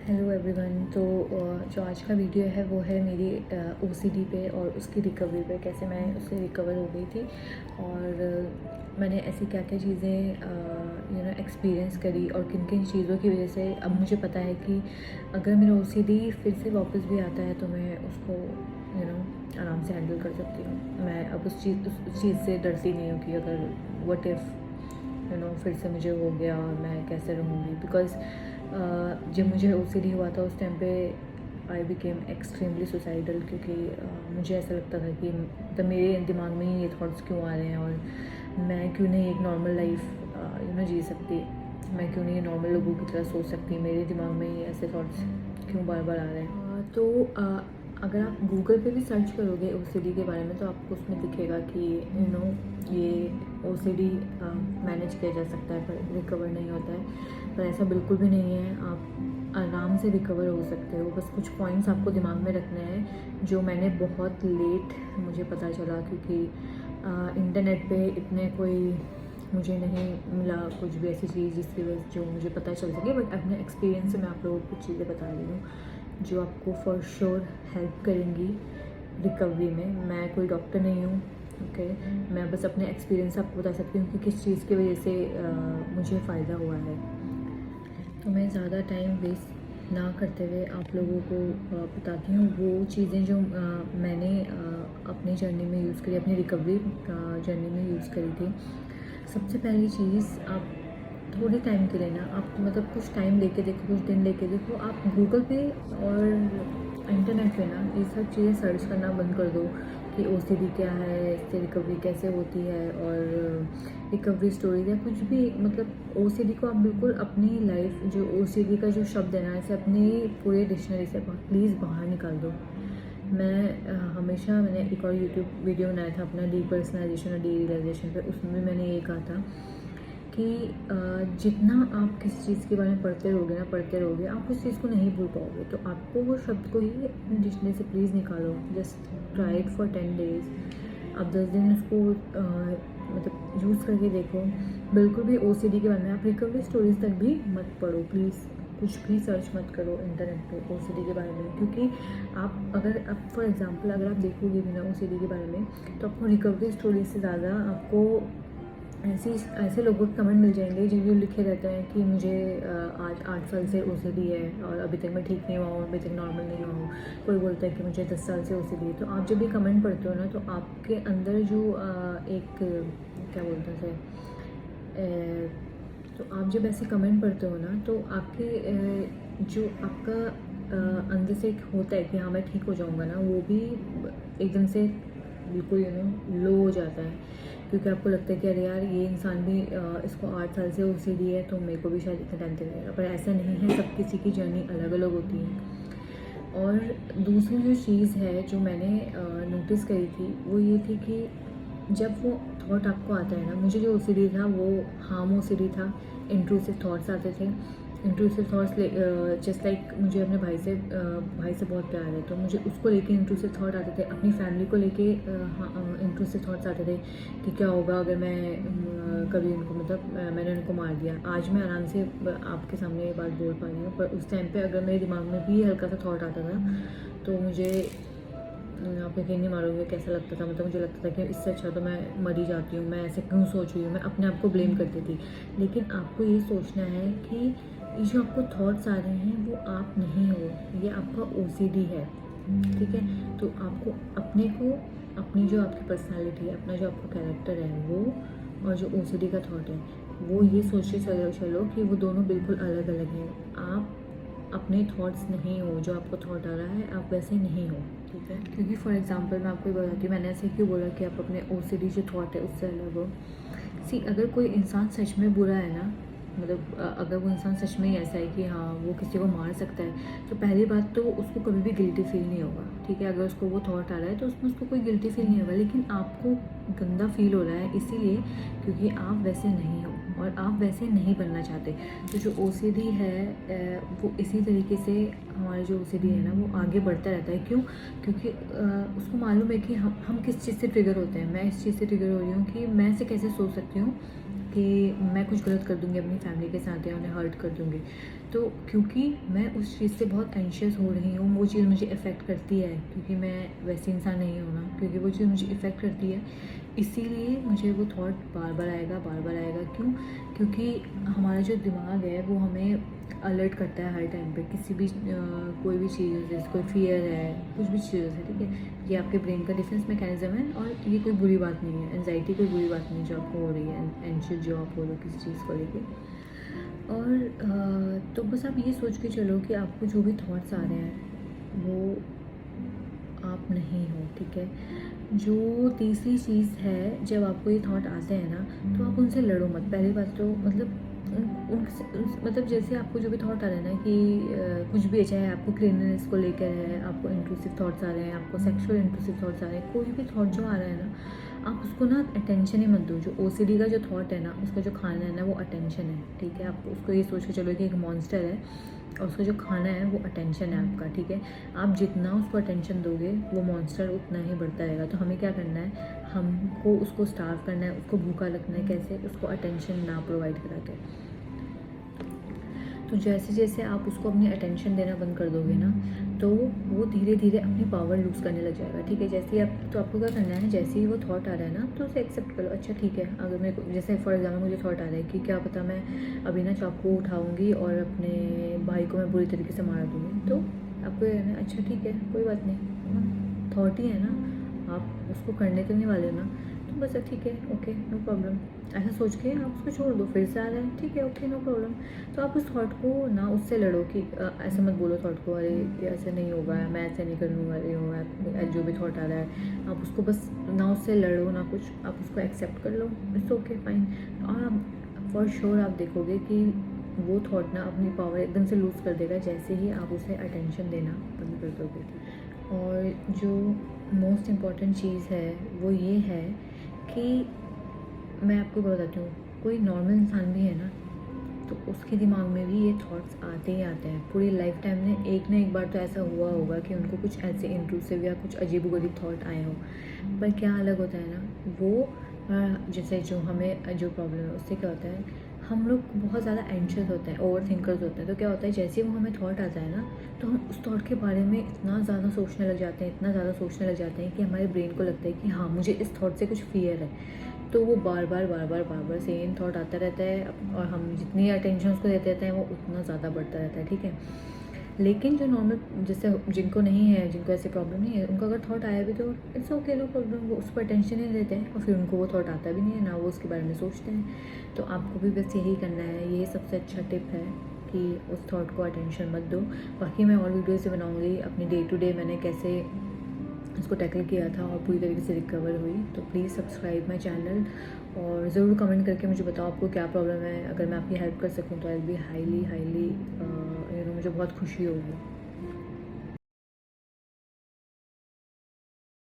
Hello everyone. तो जो आज का वीडियो है वो है मेरी ओसीडी पे और उसकी रिकवरी पे, कैसे मैं उससे रिकवर हो गई थी और मैंने ऐसी क्या क्या चीज़ें एक्सपीरियंस करी और किन किन चीज़ों की वजह से अब मुझे पता है कि अगर मेरा ओसीडी फिर से वापस भी आता है तो मैं उसको आराम से हैंडल कर सकती हूँ। मैं अब उस चीज़ से डरती नहीं हूँ कि अगर व्हाट इफ़ फिर से मुझे हो गया और मैं कैसे रहूँगी। बिकॉज़ जब मुझे ओसीडी हुआ था उस टाइम पे आई बिकेम एक्सट्रीमली सुसाइडल, क्योंकि मुझे ऐसा लगता था कि मतलब मेरे दिमाग में ही ये थॉट्स क्यों आ रहे हैं और मैं क्यों नहीं एक नॉर्मल लाइफ जी सकती, मैं क्यों नहीं नॉर्मल लोगों की तरह सोच सकती, मेरे दिमाग में ही ऐसे थॉट्स क्यों बार बार आ रहे हैं। अगर आप गूगल पे भी सर्च करोगे ओसीडी के बारे में तो आपको उसमें दिखेगा कि ये ओसीडी मैनेज किया जा सकता है पर रिकवर नहीं होता है। पर ऐसा बिल्कुल भी नहीं है, आप आराम से रिकवर हो सकते हो। बस कुछ पॉइंट्स आपको दिमाग में रखने हैं जो मैंने बहुत लेट मुझे पता चला, क्योंकि इंटरनेट पे इतने कोई मुझे नहीं मिला कुछ भी ऐसी चीज़ जिसकी वजह जो मुझे पता चल सके। बट अपने एक्सपीरियंस से मैं आप लोगों को कुछ चीज़ें बता रही हूँ जो आपको फॉर श्योर हेल्प करेंगी रिकवरी में। मैं कोई डॉक्टर नहीं हूँ, ओके। मैं बस अपने एक्सपीरियंस आपको बता सकती हूँ कि किस चीज़ की वजह से मुझे फ़ायदा हुआ है। तो मैं ज़्यादा टाइम वेस्ट ना करते हुए आप लोगों को बताती हूँ वो चीज़ें जो मैंने अपनी जर्नी में यूज़ करी, अपनी रिकवरी जर्नी में यूज़ करी थी। सबसे पहली चीज़, आप थोड़े टाइम के लिए ना आप मतलब कुछ टाइम लेके देखो, कुछ दिन लेके देखो, आप गूगल पे और इंटरनेट पे ना ये सब चीज़ें सर्च करना बंद कर दो कि ओसीडी क्या है, इससे रिकवरी कैसे होती है और रिकवरी स्टोरीज या कुछ भी। मतलब ओसीडी को आप बिल्कुल अपनी लाइफ, जो ओसीडी का जो शब्द है ना, इसे अपनी पूरे डिक्शनरी से प्लीज़ बाहर निकाल दो। मैंने एक और यूट्यूब वीडियो बनाया था अपना डीपर्सनलाइजेशन और डीरियलाइजेशन पे, उसमें भी मैंने ये कहा था कि जितना आप किसी चीज़ के बारे में पढ़ते रहोगे आप उस चीज़ को नहीं भूल पाओगे। तो आपको वो शब्द को ही अपनी डिक्शनरी से प्लीज़ निकालो। Just try it for 10 days. आप 10 दिन उसको मतलब यूज़ करके देखो। बिल्कुल भी ओसीडी के बारे में आप रिकवरी स्टोरीज तक भी मत पढ़ो प्लीज़। कुछ भी सर्च मत करो इंटरनेट पे ओसीडी के बारे में, क्योंकि आप फॉर एग्जांपल अगर आप देखोगे भी ना ओसीडी के बारे में तो आपको रिकवरी स्टोरीज से ज़्यादा आपको ऐसे लोगों के कमेंट मिल जाएंगे जो लिखे रहते हैं कि मुझे आज 8 साल से ओसीडी है और अभी तक मैं ठीक नहीं हुआ हूँ, अभी तक नॉर्मल नहीं हुआ हूँ। कोई बोलता है कि मुझे 10 साल से ओसीडी है। तो आप जब भी कमेंट पढ़ते हो ना तो आपके अंदर जो एक क्या बोलते हैं तो आप जब ऐसे कमेंट पढ़ते हो ना तो आपके जो आपका अंदर से एक होता है कि हाँ मैं ठीक हो जाऊँगा ना, वो भी एकदम से बिल्कुल लो हो जाता है, क्योंकि आपको लगता है कि अरे यार ये इंसान भी इसको 8 साल से ओसीडी है तो मेरे को भी शायद इतना टाइम लगेगा। पर ऐसा नहीं है, सब किसी की जर्नी अलग अलग होती है। और दूसरी जो चीज़ है जो मैंने नोटिस करी थी वो ये थी कि जब वो थॉट आपको आता है ना, मुझे जो ओसीडी था वो हार्म ओसीडी था। इंट्रूसिव थॉट्स आते थे। इंट्रूसिव थॉट्स जस्ट लाइक मुझे अपने भाई से बहुत प्यार है तो मुझे उसको लेके इंट्रूसिव थॉट आते थे। अपनी फैमिली को लेके इंट्रूसिव थॉट्स आते थे कि क्या होगा अगर मैं कभी उनको मैंने उनको मार दिया। आज मैं आराम से आपके सामने ये बात बोल पा रही हूँ, पर उस टाइम पे अगर मेरे दिमाग में भी हल्का सा थॉट आता था तो मुझे, आप यकीन नहीं मारोगे कैसा लगता था। मतलब मुझे लगता था कि इससे अच्छा तो मैं मर ही जाती हूँ, मैं ऐसे क्यों सोच रही हूँ, मैं अपने आप को ब्लेम करती थी। लेकिन आपको ये सोचना है कि ये जो आपको थॉट्स आ रहे हैं वो आप नहीं हो, ये आपका ओसीडी है, ठीक है। तो आपको अपने को, अपनी जो आपकी पर्सनालिटी है, अपना जो आपका कैरेक्टर है वो, और जो ओसीडी का थॉट है वो, ये सोच के चलो कि वो दोनों बिल्कुल अलग अलग हैं। आप अपने थॉट्स नहीं हो, जो आपको थॉट आ रहा है आप वैसे नहीं हो, ठीक है। क्योंकि फॉर एग्जांपल मैं आपको बताती हूँ, मैंने ऐसे क्यों बोला कि आप अपने ओसीडी जो थॉट है उससे अलग हो। अगर कोई इंसान सच में बुरा है ना, मतलब अगर वो इंसान सच में ही ऐसा है कि हाँ वो किसी को मार सकता है, तो पहली बात तो उसको कभी भी गिल्टी फील नहीं होगा, ठीक है। अगर उसको वो थॉट आ रहा है तो उसमें उसको कोई गिल्टी फील नहीं होगा। लेकिन आपको गंदा फील हो रहा है इसीलिए क्योंकि आप वैसे नहीं हो और आप वैसे नहीं बनना चाहते। तो जो ओसीडी है वो इसी तरीके से, हमारा जो ओसीडी है ना वो आगे बढ़ता रहता है। क्यों? क्योंकि उसको मालूम है कि हम किस चीज़ से ट्रिगर होते हैं। मैं इस चीज़ से ट्रिगर हो रही हूँ कि मैं ऐसे कैसे सोच सकती हूँ कि मैं कुछ गलत कर दूँगी अपनी फैमिली के साथ या उन्हें हर्ट कर दूँगी। तो क्योंकि मैं उस चीज़ से बहुत एंशियस हो रही हूँ, वो चीज़ मुझे इफ़ेक्ट करती है, क्योंकि मैं वैसी इंसान नहीं हूँ ना, क्योंकि वो चीज़ मुझे इफ़ेक्ट करती है, इसीलिए मुझे वो थॉट बार-बार आएगा, बार-बार आएगा। क्यों? क्योंकि हमारा जो दिमाग है वो हमें अलर्ट करता है हर टाइम पे, किसी भी कोई भी चीज़, जैसे कोई फ़ियर है, कुछ भी चीज़ है, ठीक है? ये आपके ब्रेन का डिफेंस मैकेनिज़्म है और ये कोई बुरी बात नहीं है। एंग्ज़ायटी कोई बुरी बात नहीं है जो आपको हो रही है, एंशियस जो आप हो रहे हो किसी चीज़ को लेके। और तो बस आप ये सोच के चलो कि आपको जो भी थॉट्स आ रहे हैं वो आप नहीं हो, ठीक है? जो तीसरी चीज़ है, जब आपको ये थॉट आते हैं ना, तो आप उनसे लड़ो मत। पहली बात तो मतलब मतलब जैसे आपको जो भी थॉट आ रहे हैं ना कि कुछ भी है, चाहे आपको क्लीनलीनेस को लेकर है, आपको इंट्रूसिव थॉट्स आ रहे हैं, आपको सेक्सुअल इंट्रूसिव थॉट्स आ रहे हैं, कोई भी थॉट जो आ रहा है ना, आप उसको ना अटेंशन ही मत दो। जो ओसीडी का जो थॉट है ना, उसका जो खाना है ना वो अटेंशन है, ठीक है? आप उसको ये सोच के चलो कि एक मॉन्स्टर है और उसका जो खाना है वो अटेंशन है आपका, ठीक है? आप जितना उसको अटेंशन दोगे वो मॉन्स्टर उतना ही बढ़ता रहेगा। तो हमें क्या करना है, हमको उसको स्टार्व करना है, उसको भूखा रखना है। कैसे? उसको अटेंशन ना प्रोवाइड करा के। तो जैसे जैसे आप उसको अपनी अटेंशन देना बंद कर दोगे ना, तो वो धीरे धीरे अपनी पावर लूज़ करने लग जाएगा, ठीक है? जैसे ही आप, तो आपको क्या करना है, जैसे ही वो थॉट आ रहा है ना, तो उसे एक्सेप्ट करो। अच्छा ठीक है, अगर मेरे को, जैसे फॉर एग्जाम्पल मुझे थॉट आ रहा है कि क्या पता मैं अभी ना चाकू उठाऊँगी और अपने भाई को मैं बुरी तरीके से मार दूँगी, तो आपको ये कहना है अच्छा ठीक है, कोई बात नहीं, थॉट ही है ना, आप उसको करने तो नहीं वाले हो ना, तो बस ठीक है, ओके, नो प्रॉब्लम, ऐसा सोच के आप उसको छोड़ दो। फिर से आ रहा है, ठीक है, ओके, नो प्रॉब्लम। तो आप उस थॉट को ना, उससे लड़ो कि ऐसे मत बोलो थॉट को, अरे ये ऐसे नहीं होगा, मैं ऐसे नहीं करूँ, अरे हो जो भी थॉट आ रहा है, आप उसको बस ना उससे लड़ो ना कुछ, आप उसको एक्सेप्ट कर लो, इट्स ओके, फाइन। और आप फॉर श्योर आप देखोगे कि वो थॉट ना अपनी पावर एकदम से लूज़ कर देगा जैसे ही आप उसे अटेंशन देना बंद कर दोगे। और जो मोस्ट इम्पॉर्टेंट चीज़ है वो ये है कि मैं आपको बताती हूँ, कोई नॉर्मल इंसान भी है ना, तो उसके दिमाग में भी ये थॉट्स आते ही आते हैं। पूरी लाइफ टाइम में एक ना एक बार तो ऐसा हुआ होगा कि उनको कुछ ऐसे इंट्रूसिव या कुछ अजीबोगरीब थॉट आए हों। पर क्या अलग होता है ना, वो जैसे जो हमें जो प्रॉब्लम है उससे क्या होता है, हम लोग बहुत ज़्यादा एंशियस होते हैं, ओवर थिंकर्स होते हैं। तो क्या होता है, जैसे वो हमें थॉट आता है ना, तो हम उस थॉट के बारे में इतना ज़्यादा सोचने लग जाते हैं, इतना ज़्यादा सोचने लग जाते हैं कि हमारे ब्रेन को लगता है कि हाँ, मुझे इस थॉट से कुछ फियर है। तो वो बार बार सेम थॉट आता रहता है, और हम जितनी अटेंशन उसको देते रहते हैं वो उतना ज़्यादा बढ़ता रहता है, ठीक है? लेकिन जो नॉर्मल, जैसे जिनको नहीं है, जिनको ऐसी प्रॉब्लम नहीं है, उनको अगर थॉट आया भी तो इट्स ओके, नो प्रॉब्लम, वो उस पर अटेंशन नहीं देते हैं और फिर उनको वो थॉट आता भी नहीं है ना, वो उसके बारे में सोचते हैं। तो आपको भी बस यही करना है, ये सबसे अच्छा टिप है कि उस थॉट को अटेंशन मत दो। बाकी मैं और वीडियोज़ से बनाऊँगी अपनी डे टू डे मैंने कैसे इसको टैकल किया था और पूरी तरीके से रिकवर हुई। तो प्लीज़ सब्सक्राइब माई चैनल और ज़रूर कमेंट करके मुझे बताओ आपको क्या प्रॉब्लम है। अगर मैं आपकी हेल्प कर सकूँ तो आई विल बी हाईली मुझे बहुत खुशी होगी।